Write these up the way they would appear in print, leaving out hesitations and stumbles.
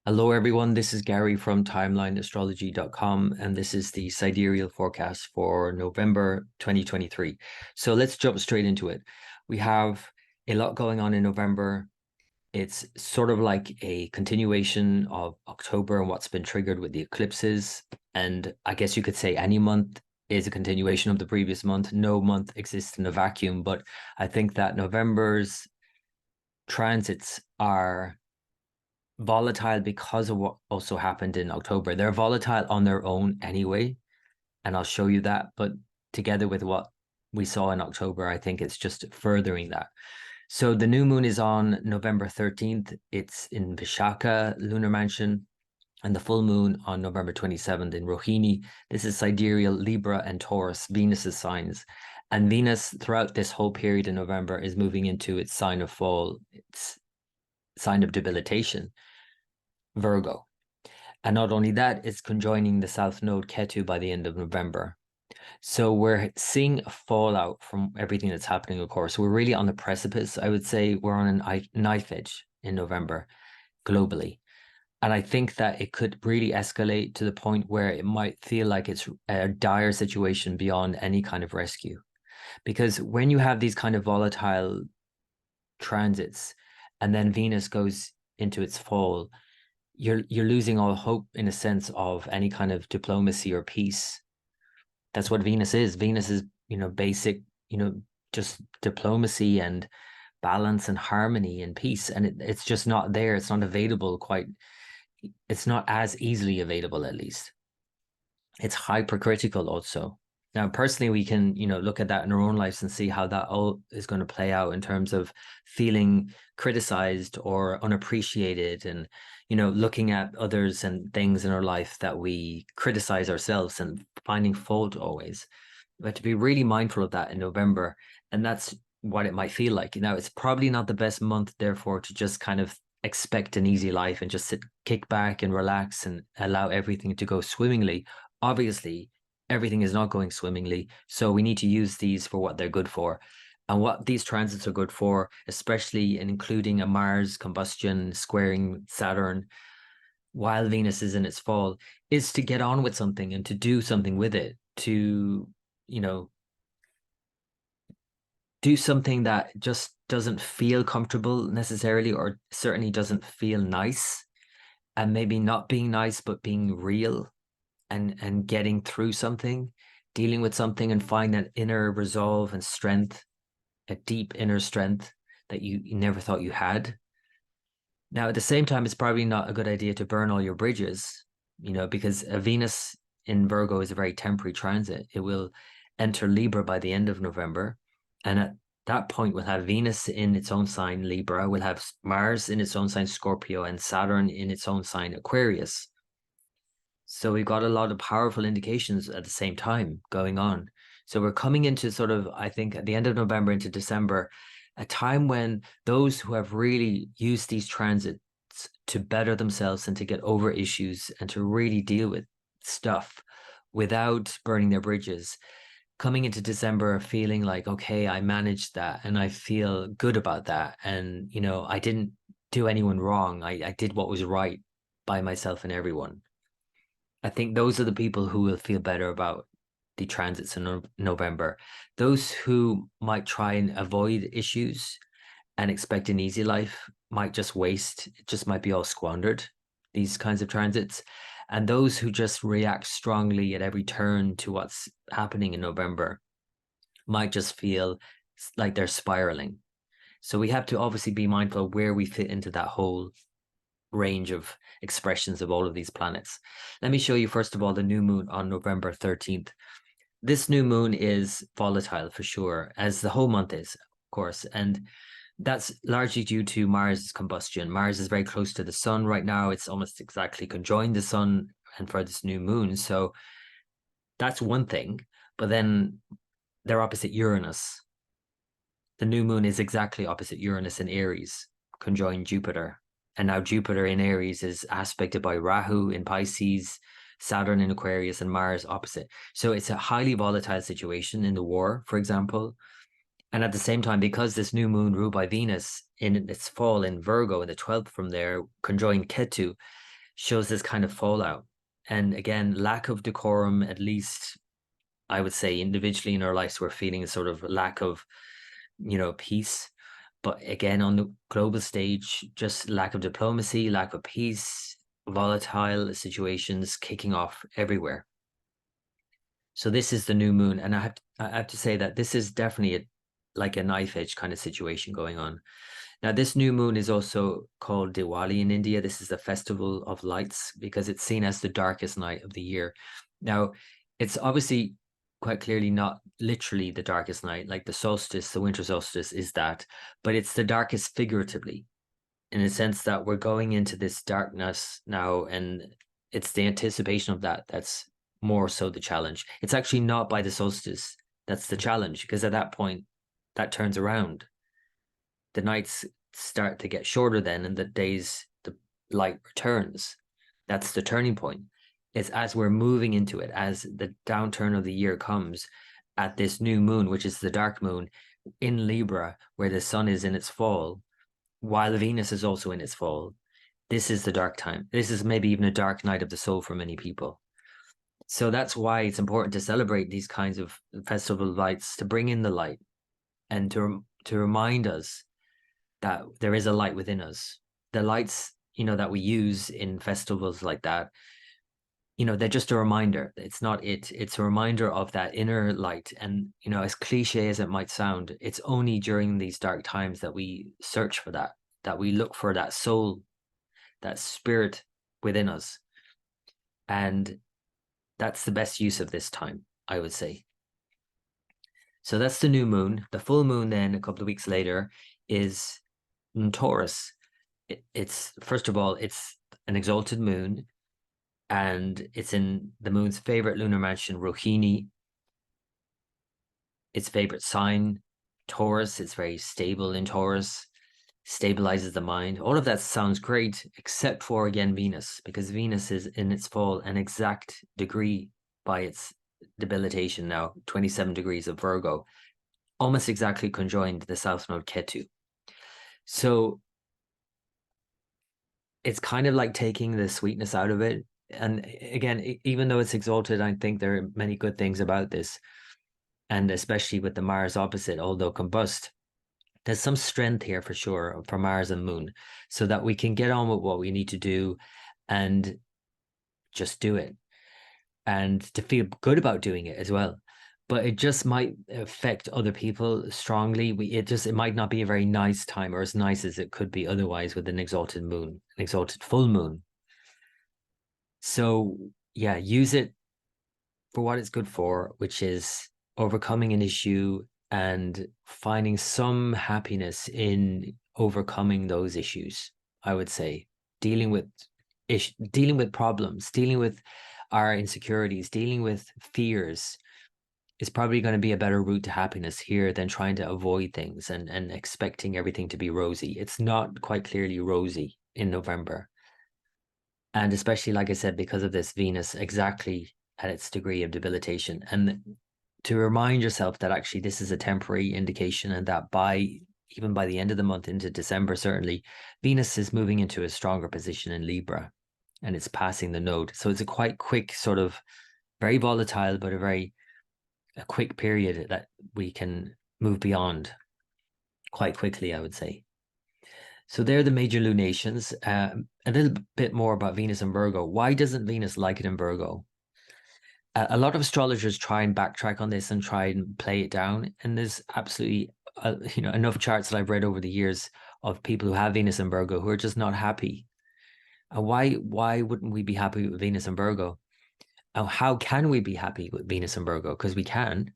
Hello, everyone. This is Gary from timelineastrology.com, and this is the sidereal forecast for November 2023. So let's jump straight into it. We have a lot going on in November. It's sort of like a continuation of October and what's been triggered with the eclipses. And I guess you could say any month is a continuation of the previous month. No month exists in a vacuum, but I think that November's transits are volatile because of what also happened in October. They're volatile on their own anyway, and I'll show you that. But together with what we saw in October, I think it's just furthering that. So the new moon is on November 13th. It's in Vishaka lunar mansion, and the full moon on November 27th in Rohini. This is sidereal Libra and Taurus, Venus's signs. And Venus, throughout this whole period in November, is moving into its sign of fall, its sign of debilitation, Virgo. And not only that, it's conjoining the South Node Ketu by the end of November. So we're seeing a fallout from everything that's happening, of course. We're really on the precipice. I would say we're on a knife edge in November globally. And I think that it could really escalate to the point where it might feel like it's a dire situation beyond any kind of rescue. Because when you have these kind of volatile transits and then Venus goes into its fall, you're losing all hope in a sense of any kind of diplomacy or peace. That's what Venus is. Venus is, basic, just diplomacy and balance and harmony and peace. And it's just not there. It's not available it's not as easily available, at least. It's hypercritical also. Now, personally, we can, look at that in our own lives and see how that all is going to play out in terms of feeling criticized or unappreciated and, looking at others and things in our life that we criticize ourselves and finding fault always. We have to be really mindful of that in November. And that's what it might feel like. It's probably not the best month, therefore, to just kind of expect an easy life and just kick back and relax and allow everything to go swimmingly. Obviously, everything is not going swimmingly, so we need to use these for what they're good for. And what these transits are good for, especially including a Mars combustion squaring Saturn while Venus is in its fall, is to get on with something and to do something with it, to, do something that just doesn't feel comfortable necessarily, or certainly doesn't feel nice. And maybe not being nice, but being real and getting through something, dealing with something, and find that inner resolve and strength, a deep inner strength that you never thought you had. Now, at the same time, it's probably not a good idea to burn all your bridges, because a Venus in Virgo is a very temporary transit. It will enter Libra by the end of November. And at that point, we'll have Venus in its own sign, Libra. We'll have Mars in its own sign, Scorpio, and Saturn in its own sign, Aquarius. So we've got a lot of powerful indications at the same time going on. So we're coming into sort of, I think, at the end of November into December, a time when those who have really used these transits to better themselves and to get over issues and to really deal with stuff without burning their bridges, coming into December feeling like, okay, I managed that and I feel good about that. And, I didn't do anyone wrong. I did what was right by myself and everyone. I think those are the people who will feel better about the transits in November. Those who might try and avoid issues and expect an easy life might just waste, it just might be all squandered, these kinds of transits. And those who just react strongly at every turn to what's happening in November might just feel like they're spiraling. So we have to obviously be mindful of where we fit into that whole range of expressions of all of these planets. Let me show you, first of all, the new moon on November 13th. This new moon is volatile for sure, as the whole month is, of course. And that's largely due to Mars' combustion. Mars is very close to the sun right now. It's almost exactly conjoined the sun and for this new moon. So that's one thing. But then they're opposite Uranus. The new moon is exactly opposite Uranus in Aries, conjoined Jupiter. And now Jupiter in Aries is aspected by Rahu in Pisces, Saturn in Aquarius, and Mars opposite. So it's a highly volatile situation in the war, for example. And at the same time, because this new moon ruled by Venus in its fall in Virgo in the 12th from there, conjoined Ketu, shows this kind of fallout. And again, lack of decorum, at least I would say individually in our lives, we're feeling a sort of lack of, peace. But again, on the global stage, just lack of diplomacy, lack of peace, volatile situations kicking off everywhere. So this is the new moon, and I have to say that this is definitely like a knife edge kind of situation going on. Now, this new moon is also called Diwali in India. This is the festival of lights because it's seen as the darkest night of the year. Now, it's obviously quite clearly not literally the darkest night, like the solstice, the winter solstice is that, but it's the darkest figuratively, in a sense that we're going into this darkness now, and it's the anticipation of that that's more so the challenge. It's actually not by the solstice that's the challenge, because at that point, that turns around. The nights start to get shorter then, and the light returns. That's the turning point. It's as we're moving into it, as the downturn of the year comes at this new moon, which is the dark moon in Libra, where the sun is in its fall, while Venus is also in its fall. This is the dark time. This is maybe even a dark night of the soul for many people. So that's why it's important to celebrate these kinds of festival lights, to bring in the light and to remind us that there is a light within us. The lights, that we use in festivals like that, they're just a reminder. It's not it. It's a reminder of that inner light. And, as cliche as it might sound, it's only during these dark times that we search for that we look for that soul, that spirit within us. And that's the best use of this time, I would say. So that's the new moon. The full moon then, a couple of weeks later, is in Taurus. It's, first of all, it's an exalted moon, and it's in the moon's favorite lunar mansion, Rohini. Its favorite sign, Taurus. It's very stable in Taurus, stabilizes the mind. All of that sounds great, except for, again, Venus, because Venus is in its fall an exact degree by its debilitation now, 27 degrees of Virgo, almost exactly conjoined the south node Ketu. So it's kind of like taking the sweetness out of it. And again, even though it's exalted, I think there are many good things about this. And especially with the Mars opposite, although combust, there's some strength here for sure for Mars and Moon, so that we can get on with what we need to do and just do it, and to feel good about doing it as well. But it just might affect other people strongly. It might not be a very nice time, or as nice as it could be otherwise with an exalted moon, an exalted full moon. So yeah, use it for what it's good for, which is overcoming an issue and finding some happiness in overcoming those issues. I would say dealing with problems, dealing with our insecurities, dealing with fears is probably going to be a better route to happiness here than trying to avoid things and expecting everything to be rosy. It's not quite clearly rosy in November. And especially, like I said, because of this Venus exactly at its degree of debilitation. And to remind yourself that actually this is a temporary indication, and that even by the end of the month into December, certainly, Venus is moving into a stronger position in Libra, and it's passing the node. So it's a quite quick, sort of very volatile, but a quick period that we can move beyond quite quickly, I would say. So they're the major lunations. A little bit more about Venus and Virgo. Why doesn't Venus like it in Virgo? A lot of astrologers try and backtrack on this and try and play it down. And there's absolutely, enough charts that I've read over the years of people who have Venus and Virgo who are just not happy. And why wouldn't we be happy with Venus and Virgo? And how can we be happy with Venus and Virgo? Because we can.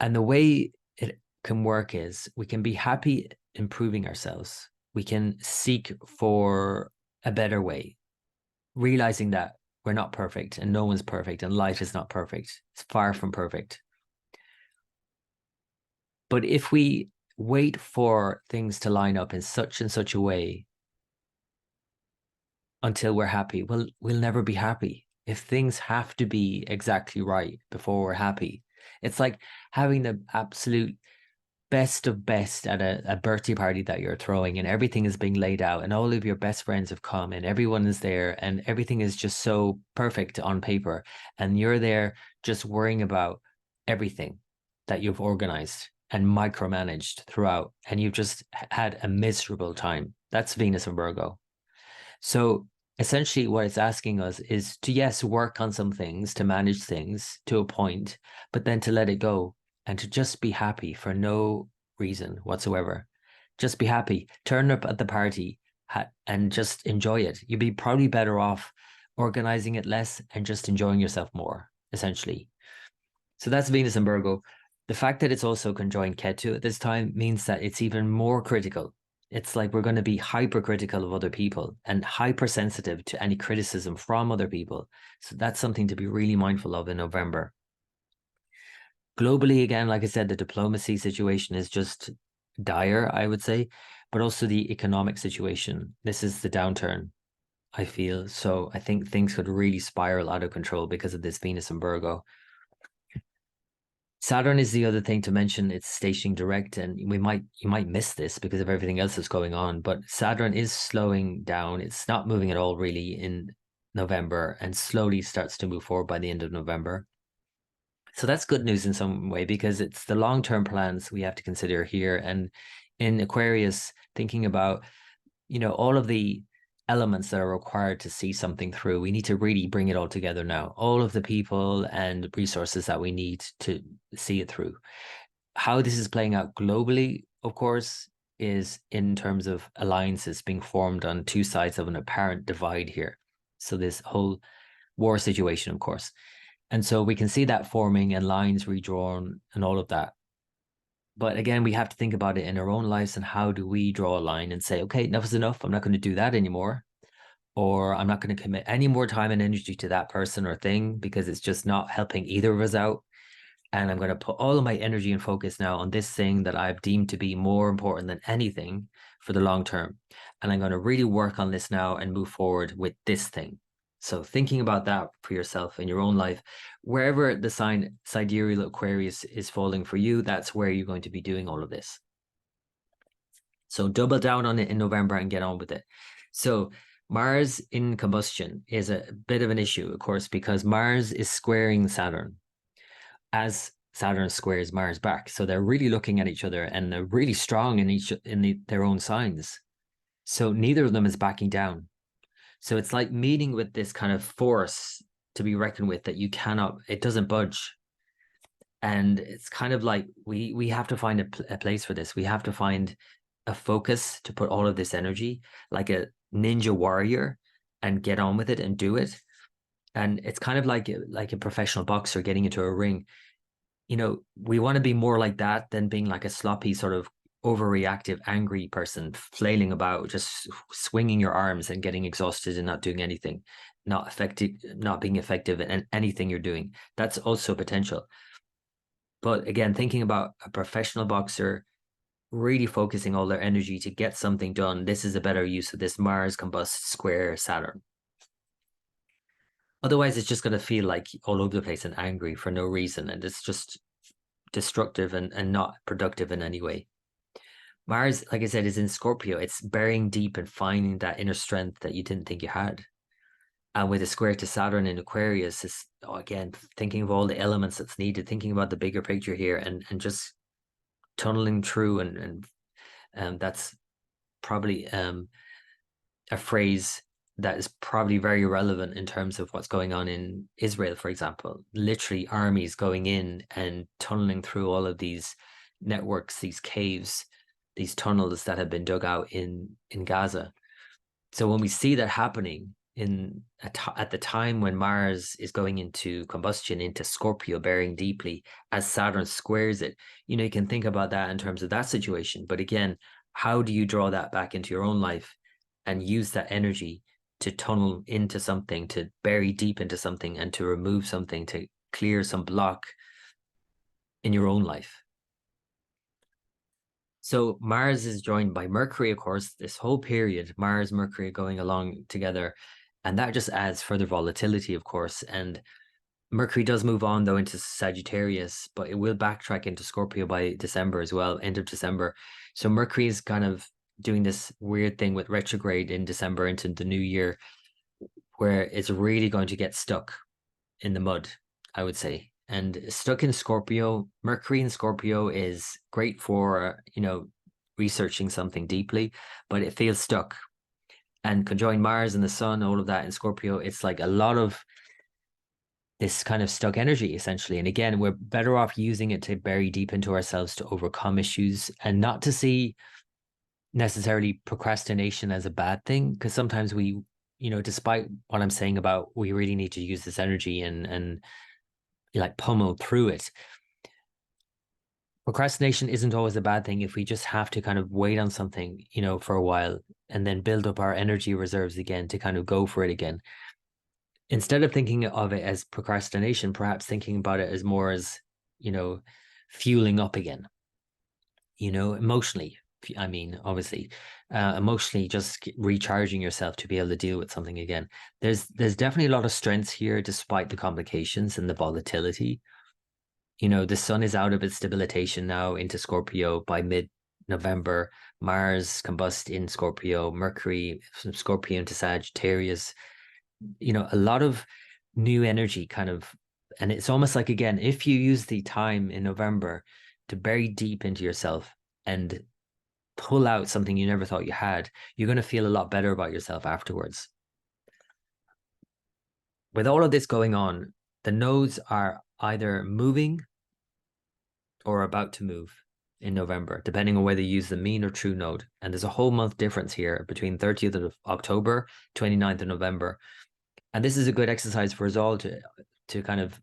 And the way it can work is we can be happy improving ourselves. We can seek for a better way, realizing that we're not perfect and no one's perfect and life is not perfect. It's far from perfect. But if we wait for things to line up in such and such a way until we're happy, well, we'll never be happy. If things have to be exactly right before we're happy, it's like having the absolute best of best at a birthday party that you're throwing, and everything is being laid out, and all of your best friends have come, and everyone is there, and everything is just so perfect on paper, and you're there just worrying about everything that you've organized and micromanaged throughout, and you've just had a miserable time. That's Venus and Virgo. So essentially, what it's asking us is to, yes, work on some things, to manage things to a point, but then to let it go and to just be happy for no reason whatsoever. Just be happy, turn up at the party and just enjoy it. You'd be probably better off organizing it less and just enjoying yourself more, essentially. So that's Venus and Virgo. The fact that it's also conjoined Ketu at this time means that it's even more critical. It's like we're going to be hypercritical of other people and hypersensitive to any criticism from other people. So that's something to be really mindful of in November. Globally, again, like I said, the diplomacy situation is just dire, I would say, but also the economic situation. This is the downturn, I feel. So I think things could really spiral out of control because of this Venus and Virgo. Saturn is the other thing to mention. It's stationing direct, and you might miss this because of everything else that's going on. But Saturn is slowing down. It's not moving at all really in November, and slowly starts to move forward by the end of November. So that's good news in some way because it's the long-term plans we have to consider here. And in Aquarius, thinking about, all of the elements that are required to see something through, we need to really bring it all together now. All of the people and resources that we need to see it through. How this is playing out globally, of course, is in terms of alliances being formed on two sides of an apparent divide here. So this whole war situation, of course. And so we can see that forming and lines redrawn and all of that. But again, we have to think about it in our own lives and how do we draw a line and say, okay, enough is enough. I'm not going to do that anymore. Or I'm not going to commit any more time and energy to that person or thing because it's just not helping either of us out. And I'm going to put all of my energy and focus now on this thing that I've deemed to be more important than anything for the long term. And I'm going to really work on this now and move forward with this thing. So thinking about that for yourself in your own life, wherever the sign sidereal Aquarius is falling for you, that's where you're going to be doing all of this. So double down on it in November and get on with it. So Mars in combustion is a bit of an issue, of course, because Mars is squaring Saturn as Saturn squares Mars back. So they're really looking at each other and they're really strong in their own signs. So neither of them is backing down. So it's like meeting with this kind of force to be reckoned with that it doesn't budge. And it's kind of like we have to find a place for this. We have to find a focus to put all of this energy, like a ninja warrior, and get on with it and do it. And it's kind of like a professional boxer getting into a ring. We want to be more like that than being like a sloppy sort of overreactive, angry person flailing about, just swinging your arms and getting exhausted and not doing anything, not being effective in anything you're doing. That's also potential. But again, thinking about a professional boxer really focusing all their energy to get something done, this is a better use of this Mars combust square Saturn. Otherwise, it's just going to feel like all over the place and angry for no reason. And it's just destructive and not productive in any way. Mars, like I said, is in Scorpio. It's burying deep and finding that inner strength that you didn't think you had. And with a square to Saturn in Aquarius, is again thinking of all the elements that's needed, thinking about the bigger picture here, and just tunneling through. And that's probably a phrase that is probably very relevant in terms of what's going on in Israel, for example. Literally armies going in and tunneling through all of these networks, these caves, these tunnels that have been dug out in Gaza. So when we see that happening at the time when Mars is going into combustion, into Scorpio, bearing deeply, as Saturn squares it, you can think about that in terms of that situation. But again, how do you draw that back into your own life and use that energy to tunnel into something, to bury deep into something, and to remove something, to clear some block in your own life? So Mars is joined by Mercury, of course, this whole period, Mars, Mercury going along together. And that just adds further volatility, of course. And Mercury does move on though into Sagittarius, but it will backtrack into Scorpio by December as well, end of December. So Mercury is kind of doing this weird thing with retrograde in December into the new year, where it's really going to get stuck in the mud, I would say. And stuck in Scorpio, Mercury in Scorpio is great for, researching something deeply, but it feels stuck. And conjoined Mars and the Sun, all of that in Scorpio, it's like a lot of this kind of stuck energy essentially. And again, we're better off using it to bury deep into ourselves to overcome issues and not to see necessarily procrastination as a bad thing. Because sometimes we, despite what I'm saying about we really need to use this energy and like pummel through it. Procrastination isn't always a bad thing if we just have to kind of wait on something, for a while and then build up our energy reserves again to kind of go for it again. Instead of thinking of it as procrastination, perhaps thinking about it as more as, fueling up again, emotionally. I mean, obviously, emotionally, just recharging yourself to be able to deal with something again. There's definitely a lot of strengths here, despite the complications and the volatility. The sun is out of its debilitation now into Scorpio by mid-November. Mars combust in Scorpio, Mercury from Scorpio into Sagittarius. A lot of new energy kind of, and it's almost like, again, if you use the time in November to bury deep into yourself and pull out something you never thought you had, you're going to feel a lot better about yourself afterwards. With all of this going on, the nodes are either moving or about to move in November, depending on whether you use the mean or true node. And there's a whole month difference here between 30th of October, 29th of November. And this is a good exercise for us all to kind of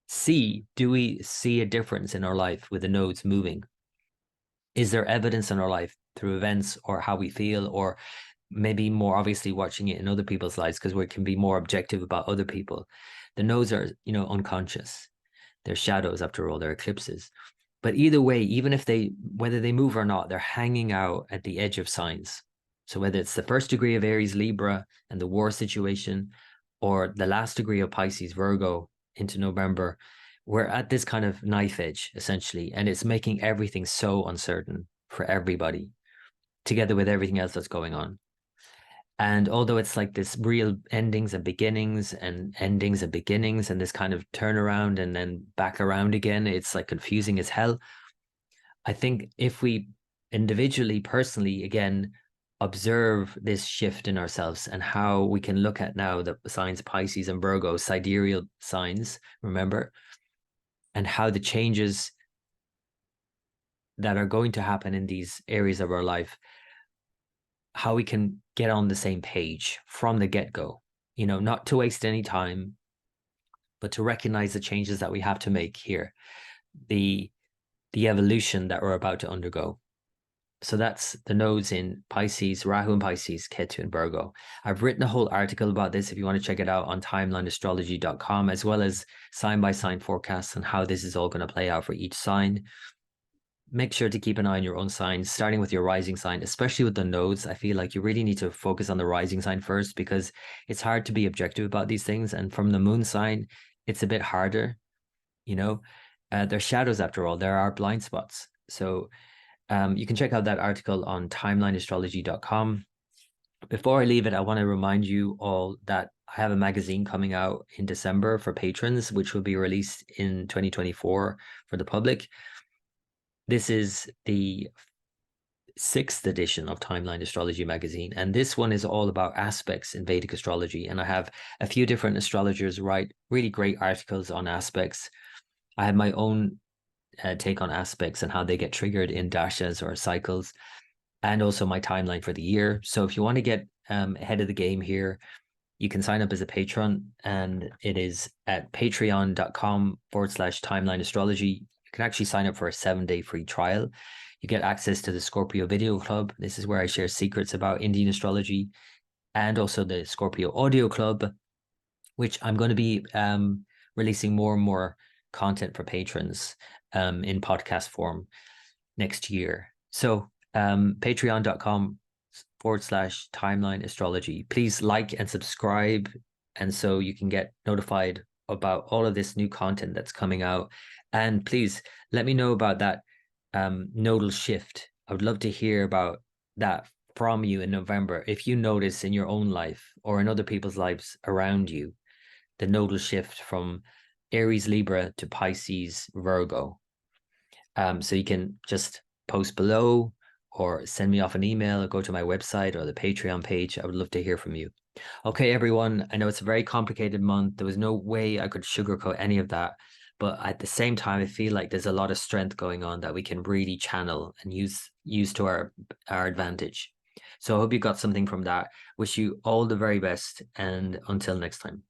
see, do we see a difference in our life with the nodes moving? Is there evidence in our life through events or how we feel, or maybe more obviously watching it in other people's lives, because we can be more objective about other people. The nodes are, unconscious. They're shadows after all, they're eclipses. But either way, even if whether they move or not, they're hanging out at the edge of signs. So whether it's the first degree of Aries, Libra, and the war situation, or the last degree of Pisces, Virgo into November, we're at this kind of knife edge, essentially. And it's making everything so uncertain for everybody, together with everything else that's going on. And although it's like this real endings and beginnings and endings and beginnings and this kind of turnaround and then back around again, it's like confusing as hell. I think if we individually, personally, again, observe this shift in ourselves and how we can look at now the signs Pisces and Virgo, sidereal signs, remember, and how the changes that are going to happen in these areas of our life, how we can get on the same page from the get-go, not to waste any time, but to recognize the changes that we have to make here, the evolution that we're about to undergo. So that's the nodes in Pisces, Rahu and Pisces, Ketu and Virgo. I've written a whole article about this if you want to check it out on timelineastrology.com, as well as sign-by-sign forecasts and how this is all going to play out for each sign. Make sure to keep an eye on your own sign, starting with your rising sign, especially with the nodes. I feel like you really need to focus on the rising sign first, because it's hard to be objective about these things. And from the moon sign, it's a bit harder, they're shadows after all. There are blind spots. So you can check out that article on timelineastrology.com. Before I leave it, I want to remind you all that I have a magazine coming out in December for patrons, which will be released in 2024 for the public. This is the 6th edition of Timeline Astrology magazine, and this one is all about aspects in Vedic astrology. And I have a few different astrologers write really great articles on aspects. I have my own take on aspects and how they get triggered in dashas or cycles, and also my timeline for the year. So if you want to get ahead of the game here, you can sign up as a patron, and it is at patreon.com/timeline astrology. You can actually sign up for a 7-day free trial. You get access to the Scorpio Video Club. This is where I share secrets about Indian astrology, and also the Scorpio Audio Club, which I'm going to be releasing more and more content for patrons in podcast form next year. So patreon.com/timeline astrology. Please like and subscribe, and so you can get notified about all of this new content that's coming out. And please let me know about that nodal shift. I would love to hear about that from you in November. If you notice in your own life or in other people's lives around you, the nodal shift from Aries, Libra to Pisces, Virgo. So you can just post below or send me off an email or go to my website or the Patreon page. I would love to hear from you. Okay, everyone, I know it's a very complicated month. There was no way I could sugarcoat any of that. But at the same time, I feel like there's a lot of strength going on that we can really channel and use to our advantage. So I hope you got something from that. Wish you all the very best, and until next time.